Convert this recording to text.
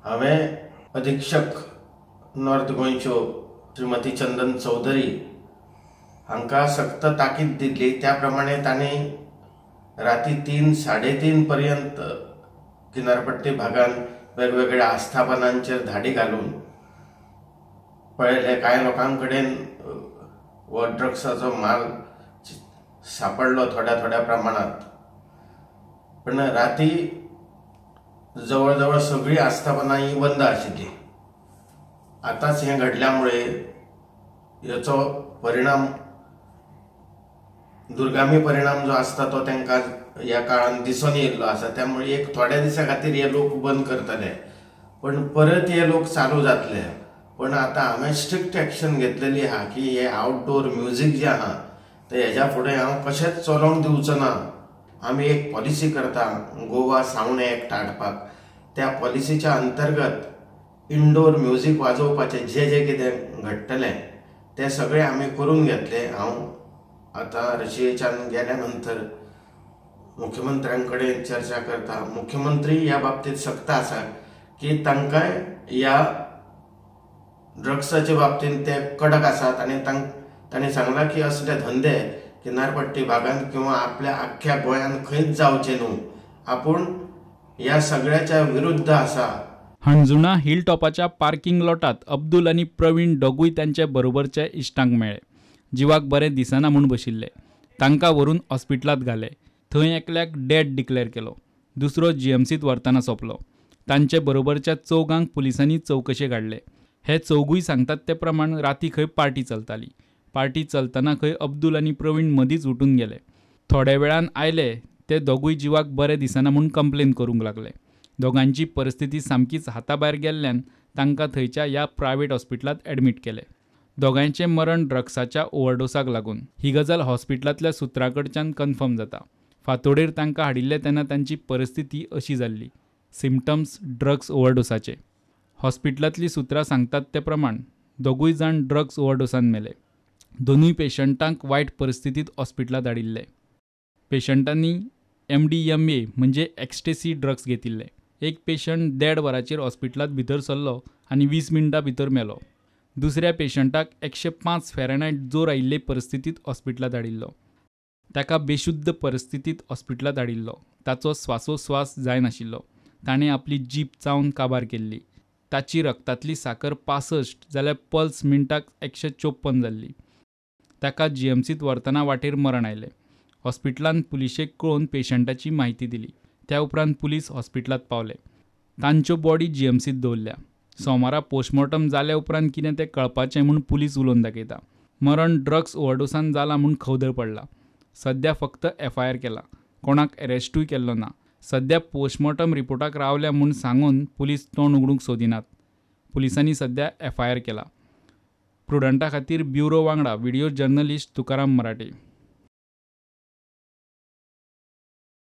हांवें अधीक्षक नॉर्थ गोंयच्यो श्रीमती चंदन चौधरी हांकां सक्त ताकीद दिल्ली। त्या प्रमाणे तांणी राती 3-3:30 पर्यंत किनारपट्टी भागात वेगवेगळ्या आस्थापनांचेर धाडी घालून पळयले कांय लोकांकडेन वो ड्रग्साचो माल सापडलो थोड्या प्रमाणात, पण राती जवळ सगळी आस्थापनां ही बंद आशिल्ली। आताच हें घडल्यामुळे हेचो परिणाम दुर्गामी परिणाम जो आसता तो तांकां ह्या काळान दिसून येयल्लो आसा। त्यामुळे एक थोड्या दिसा खातीर हे लोक बंद करतले, पण परत हे लोक चालू जातले। पण आतां हांवें स्ट्रिक्ट एक्शन घेतलेली आहा की हे आउटडोर म्युजीक जे आहा ते हेज्या फुडें हांव कशेंच चलोवंक दिवचो ना। आमी एक पॉलिसी करता गोवा सावंड एक्ट हाडपाक। त्या पॉलिसीच्या अंतर्गत इंडोर म्युजीक वाजोवपाचें जे कितें घडटलें तें सगळें आमी करून घेतलें। हांव आतां रशियेच्यान गेल्या नंतर मुख्यमंत्र्यां कडेन चर्चा करता। मुख्यमंत्री ह्या बाबतींत सक्त आसा की तांकांय ह्या ड्रग्साच्या बाबतींत ते कडक आसात आनी तांणी सांगलां की असले धंदे किनारपट्टी भागांत किंवा आपल्या आख्ख्या गोंयांत खंयच जावचे न्हू। आपूण ह्या सगळ्याच्या विरुद्ध आसा। हणजुणा हिल टॉपाच्या पार्किंग लॉटात अब्दुल आनी प्रवीण दोगूय तांचे बरोबरचे इश्टांक मेळ्ळे। जिवाक बरें दिसना म्हूण बशिल्ले, तांकां व्हरून हॉस्पिटलांत घाले। थंय एकल्याक डेड डिक्लेअर केलो, दुसरो जीएमसीत व्हरतना सोंपलो। तांचे बरोबरच्या चौगांक पुलिसांनी चौकशे काडले। हे चौगूय सांगतात ते प्रमाण राती खंय पार्टी चलताली। पार्टी चलतना खंय अब्दुल आनी प्रवीण मदींच उठून गेले। थोड्या वेळान आयले ते दोगूय जिवाक बरें दिसना म्हूण कंप्लेन करूंक लागले। दोगांची परिस्थिती सामकीच हाताभायर गेल्ल्यान तांकां थंयच्या ह्या प्रायव्हेट हॉस्पिटलांत एडमीट केले। दोगांचें मरण ड्रग्साच्या ओव्हरडोसाक लागून। ही गजाल हॉस्पिटलांतल्या सुत्रां कडच्यान कन्फर्म जाता। फांतोडेर तांकां हाडिल्ले तेन्ना तांची परिस्थिती अशी जाल्ली, सिम्पटम्स ड्रग्स ओव्हरडोसाचे। हॉस्पिटलांतलीं सुत्रां सांगतात ते प्रमाण दोगूय जाण ड्रग्स ओव्हरडोसान मेले। दोनूय पेशंटांक वायट परिस्थितींत हॉस्पिटलांत हाडिल्ले। पेशंटांनी MDMA म्हणजे एक्स्टेसी ड्रग्स घेतिल्ले। एक पेशंट 1.5 वरांचेर हॉस्पिटलांत भितर सरलो आनी 20 मिनटां भितर मेलो। दुसऱ्या पेशंटाक 105 फॅरनहाइट जोर आयिल्ले परिस्थितींत हॉस्पिटलांत हाडिल्लो। ताका बेशुद्ध परिस्थितींत हॉस्पिटलांत हाडिल्लो। ताचो स्वासोस्वास जायनाशिल्लो। ताणें आपली जीब चावन काबार केल्ली। ताची रगतांतली साकर 65 जाल्यार पल्स मिनटाक 154 जाल्ली। ताका जीएमसीत व्हरतना वाटेर मरण आयलें। हॉस्पिटलांत पुलिशेक कळोवन पेशंटाची म्हायती दिली। त्या उपरांत पुलीस हॉस्पिटलांत पावले। तांच्यो बॉडी जीएमसीत दवरल्या। सोमारा पोस्टमॉर्टम जाल्या उपरांत कितें तें कळपाचें म्हूण पुलीस उलोवन दाखयता। मरण ड्रग्स ओव्हरडोसान जालां म्हूण खवदळ पडला। सध्या फक्त FIR केला, कोणाक अरेस्टूय केल्लो ना। सध्या पोस्टमॉर्टम रिपोर्टाक रावल्या म्हूण सांगून पुलीस तोंड उगडूंक सोदिनात। पुलिसांनी सध्या FIR केला। प्रुडंटा खातीर ब्युरो वांगडा व्हिडिओ जर्नलिस्ट तुकाराम मराठे।